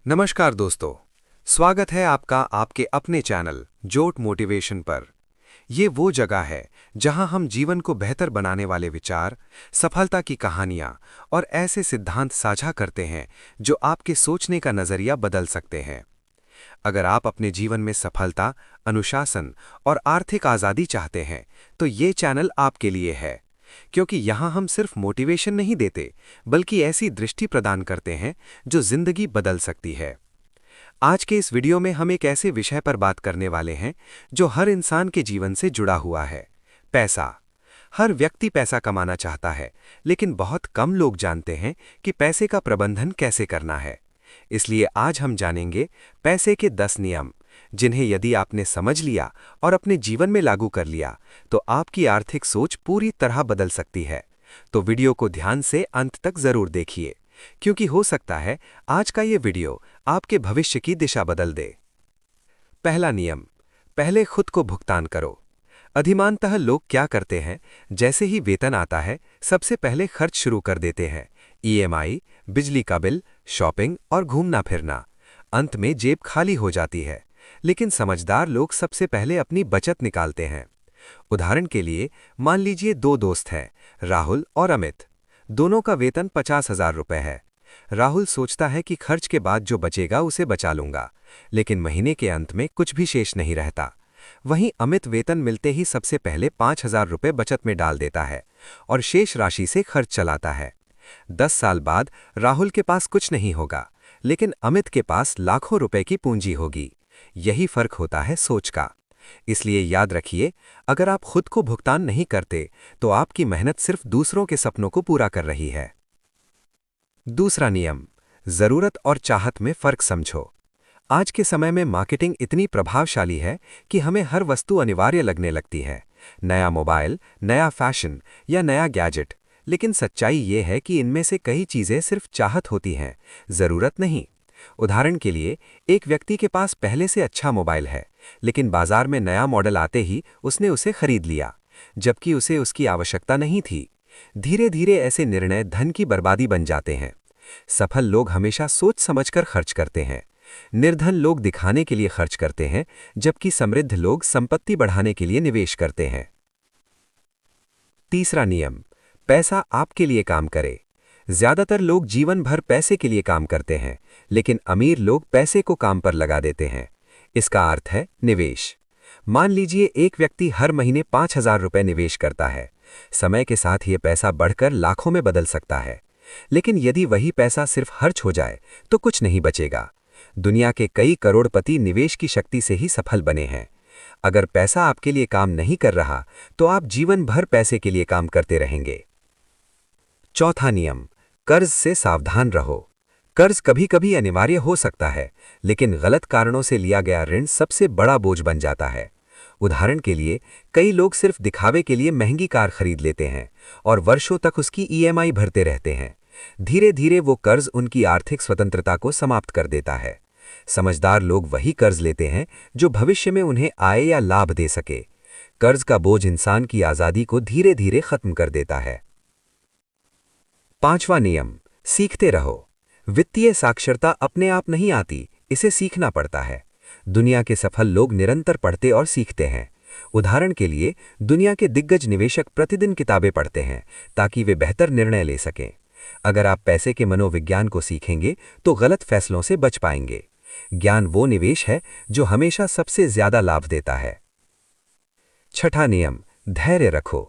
नमस्कार दोस्तों। स्वागत है आपका आपके अपने चैनल जोट मोटिवेशन पर। ये वो जगह है जहां हम जीवन को बेहतर बनाने वाले विचार, सफलता की कहानियां और ऐसे सिद्धांत साझा करते हैं जो आपके सोचने का नजरिया बदल सकते हैं। अगर आप अपने जीवन में सफलता, अनुशासन और आर्थिक आज़ादी चाहते हैं, तो ये चैनल आपके लिए है। क्योंकि यहाँ हम सिर्फ मोटिवेशन नहीं देते, बल्कि ऐसी दृष्टि प्रदान करते हैं जो जिंदगी बदल सकती है। आज के इस वीडियो में हम एक ऐसे विषय पर बात करने वाले हैं जो हर इंसान के जीवन से जुड़ा हुआ है। पैसा। हर व्यक्ति पैसा कमाना चाहता है, लेकिन बहुत कम लोग जानते हैं कि पैसे का प्रबंधन कैसे करना है। इसलिए आज हम जानेंगे पैसे के 10 नियम, जिन्हें यदि आपने समझ लिया और अपने जीवन में लागू कर लिया, तो आपकी आर्थिक सोच पूरी तरह बदल सकती है। तो वीडियो को ध्यान से अंत तक जरूर देखिए, क्योंकि हो सकता है आज का ये वीडियो आपके भविष्य की दिशा बदल दे। पहला नियम, पहले खुद को भुगतान करो। अधिमानतः लोग क्या करते हैं, जैसे ही वेतन आता है सबसे पहले खर्च शुरू कर देते हैं। ईएमआई, बिजली का बिल, शॉपिंग और घूमना फिरना। अंत में जेब खाली हो जाती है। लेकिन समझदार लोग सबसे पहले अपनी बचत निकालते हैं। उदाहरण के लिए मान लीजिए दो दोस्त हैं, राहुल और अमित। दोनों का वेतन 50,000 रुपए है। राहुल सोचता है कि खर्च के बाद जो बचेगा उसे बचा लूंगा, लेकिन महीने के अंत में कुछ भी शेष नहीं रहता। वहीं अमित वेतन मिलते ही सबसे पहले 5,000 रुपए बचत में डाल देता है और शेष राशि से खर्च चलाता है। 10 साल बाद राहुल के पास कुछ नहीं होगा, लेकिन अमित के पास लाखों रुपए की पूंजी होगी। यही फर्क होता है सोच का। इसलिए याद रखिए, अगर आप खुद को भुगतान नहीं करते, तो आपकी मेहनत सिर्फ दूसरों के सपनों को पूरा कर रही है। दूसरा नियम, जरूरत और चाहत में फर्क समझो। आज के समय में मार्केटिंग इतनी प्रभावशाली है कि हमें हर वस्तु अनिवार्य लगने लगती है। नया मोबाइल, नया फैशन या नया गैजेट। लेकिन सच्चाई ये है कि इनमें से कई चीजें सिर्फ चाहत होती हैं, जरूरत नहीं। उदाहरण के लिए, एक व्यक्ति के पास पहले से अच्छा मोबाइल है, लेकिन बाजार में नया मॉडल आते ही उसने उसे खरीद लिया, जबकि उसे उसकी आवश्यकता नहीं थी। धीरे धीरे ऐसे निर्णय धन की बर्बादी बन जाते हैं। सफल लोग हमेशा सोच समझकर खर्च करते हैं। निर्धन लोग दिखाने के लिए खर्च करते हैं, जबकि समृद्ध लोग संपत्ति बढ़ाने के लिए निवेश करते हैं। तीसरा नियम, पैसा आपके लिए काम करे। ज्यादातर लोग जीवन भर पैसे के लिए काम करते हैं, लेकिन अमीर लोग पैसे को काम पर लगा देते हैं। इसका अर्थ है निवेश। मान लीजिए एक व्यक्ति हर महीने 5,000 रुपए निवेश करता है। समय के साथ यह पैसा बढ़कर लाखों में बदल सकता है। लेकिन यदि वही पैसा सिर्फ खर्च हो जाए, तो कुछ नहीं बचेगा। दुनिया के कई करोड़पति निवेश की शक्ति से ही सफल बने हैं। अगर पैसा आपके लिए काम नहीं कर रहा, तो आप जीवन भर पैसे के लिए काम करते रहेंगे। चौथा नियम, कर्ज से सावधान रहो। कर्ज कभी कभी अनिवार्य हो सकता है, लेकिन गलत कारणों से लिया गया ऋण सबसे बड़ा बोझ बन जाता है। उदाहरण के लिए, कई लोग सिर्फ दिखावे के लिए महंगी कार खरीद लेते हैं और वर्षों तक उसकी ईएमआई भरते रहते हैं। धीरे धीरे वो कर्ज उनकी आर्थिक स्वतंत्रता को समाप्त कर देता है। समझदार लोग वही कर्ज लेते हैं जो भविष्य में उन्हें आय या लाभ दे सके। कर्ज का बोझ इंसान की आजादी को धीरे धीरे खत्म कर देता है। पांचवा नियम, सीखते रहो। वित्तीय साक्षरता अपने आप नहीं आती, इसे सीखना पड़ता है। दुनिया के सफल लोग निरंतर पढ़ते और सीखते हैं। उदाहरण के लिए, दुनिया के दिग्गज निवेशक प्रतिदिन किताबें पढ़ते हैं ताकि वे बेहतर निर्णय ले सकें। अगर आप पैसे के मनोविज्ञान को सीखेंगे, तो गलत फैसलों से बच पाएंगे। ज्ञान वो निवेश है जो हमेशा सबसे ज्यादा लाभ देता है। छठा नियम, धैर्य रखो।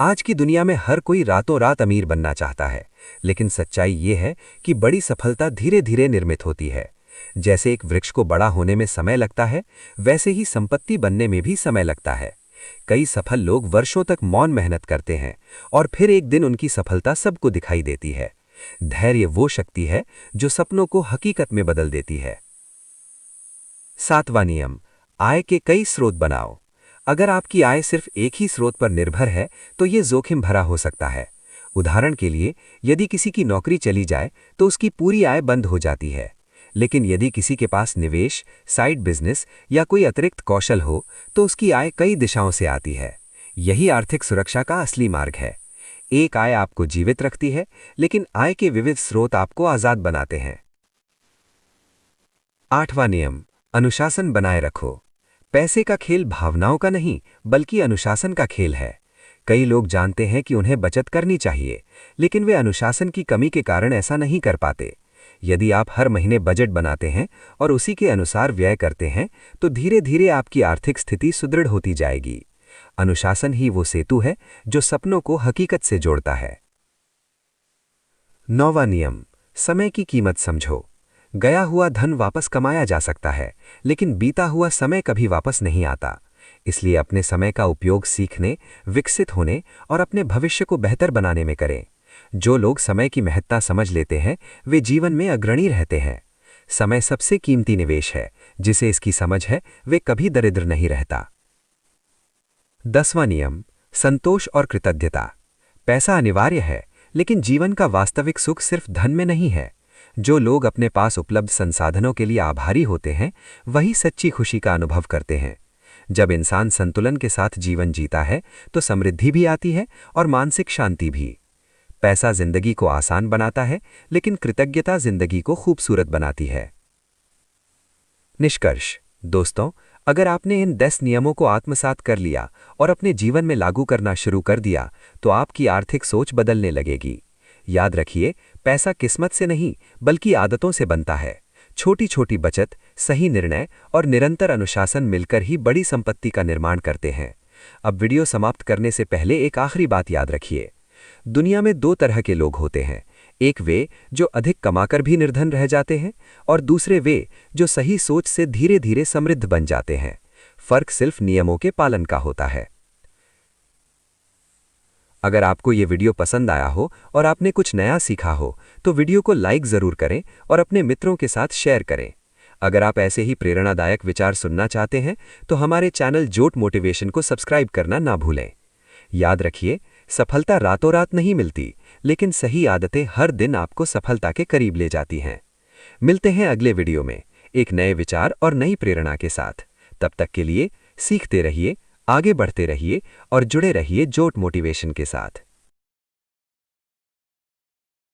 आज की दुनिया में हर कोई रातों रात अमीर बनना चाहता है, लेकिन सच्चाई ये है कि बड़ी सफलता धीरे धीरे निर्मित होती है। जैसे एक वृक्ष को बड़ा होने में समय लगता है, वैसे ही संपत्ति बनने में भी समय लगता है। कई सफल लोग वर्षों तक मौन मेहनत करते हैं और फिर एक दिन उनकी सफलता सबको दिखाई देती है। धैर्य वो शक्ति है जो सपनों को हकीकत में बदल देती है। सातवां नियम, आय के कई स्रोत बनाओ। अगर आपकी आय सिर्फ एक ही स्रोत पर निर्भर है, तो यह जोखिम भरा हो सकता है। उदाहरण के लिए, यदि किसी की नौकरी चली जाए, तो उसकी पूरी आय बंद हो जाती है। लेकिन यदि किसी के पास निवेश, साइड बिजनेस या कोई अतिरिक्त कौशल हो, तो उसकी आय कई दिशाओं से आती है। यही आर्थिक सुरक्षा का असली मार्ग है। एक आय आपको जीवित रखती है, लेकिन आय के विविध स्रोत आपको आजाद बनाते हैं। 8वां नियम, अनुशासन बनाए रखो। पैसे का खेल भावनाओं का नहीं, बल्कि अनुशासन का खेल है। कई लोग जानते हैं कि उन्हें बचत करनी चाहिए, लेकिन वे अनुशासन की कमी के कारण ऐसा नहीं कर पाते। यदि आप हर महीने बजट बनाते हैं और उसी के अनुसार व्यय करते हैं, तो धीरे धीरे आपकी आर्थिक स्थिति सुदृढ़ होती जाएगी। अनुशासन ही वो सेतु है जो सपनों को हकीकत से जोड़ता है। 9वां नियम, समय की कीमत समझो। गया हुआ धन वापस कमाया जा सकता है, लेकिन बीता हुआ समय कभी वापस नहीं आता। इसलिए अपने समय का उपयोग सीखने, विकसित होने और अपने भविष्य को बेहतर बनाने में करें। जो लोग समय की महत्ता समझ लेते हैं, वे जीवन में अग्रणी रहते हैं। समय सबसे कीमती निवेश है। जिसे इसकी समझ है, वे कभी दरिद्र नहीं रहता। 10वां नियम, संतोष और कृतज्ञता। पैसा अनिवार्य है, लेकिन जीवन का वास्तविक सुख सिर्फ धन में नहीं है। जो लोग अपने पास उपलब्ध संसाधनों के लिए आभारी होते हैं, वही सच्ची खुशी का अनुभव करते हैं। जब इंसान संतुलन के साथ जीवन जीता है, तो समृद्धि भी आती है और मानसिक शांति भी। पैसा जिंदगी को आसान बनाता है, लेकिन कृतज्ञता जिंदगी को खूबसूरत बनाती है। निष्कर्ष दोस्तों, अगर आपने इन 10 नियमों को आत्मसात कर लिया और अपने जीवन में लागू करना शुरू कर दिया, तो आपकी आर्थिक सोच बदलने लगेगी। याद रखिए, पैसा किस्मत से नहीं, बल्कि आदतों से बनता है। छोटी छोटी बचत, सही निर्णय और निरंतर अनुशासन मिलकर ही बड़ी संपत्ति का निर्माण करते हैं। अब वीडियो समाप्त करने से पहले एक आखिरी बात याद रखिए। दुनिया में 2 तरह के लोग होते हैं। एक वे जो अधिक कमाकर भी निर्धन रह जाते हैं, और दूसरे वे जो सही सोच से धीरे धीरे समृद्ध बन जाते हैं। फर्क सिर्फ नियमों के पालन का होता है। अगर आपको ये वीडियो पसंद आया हो और आपने कुछ नया सीखा हो, तो वीडियो को लाइक ज़रूर करें और अपने मित्रों के साथ शेयर करें। अगर आप ऐसे ही प्रेरणादायक विचार सुनना चाहते हैं, तो हमारे चैनल जोट मोटिवेशन को सब्सक्राइब करना ना भूलें। याद रखिए, सफलता रातों रात नहीं मिलती, लेकिन सही आदतें हर दिन आपको सफलता के करीब ले जाती हैं। मिलते हैं अगले वीडियो में एक नए विचार और नई प्रेरणा के साथ। तब तक के लिए सीखते रहिए, आगे बढ़ते रहिए और जुड़े रहिए जोट मोटिवेशन के साथ।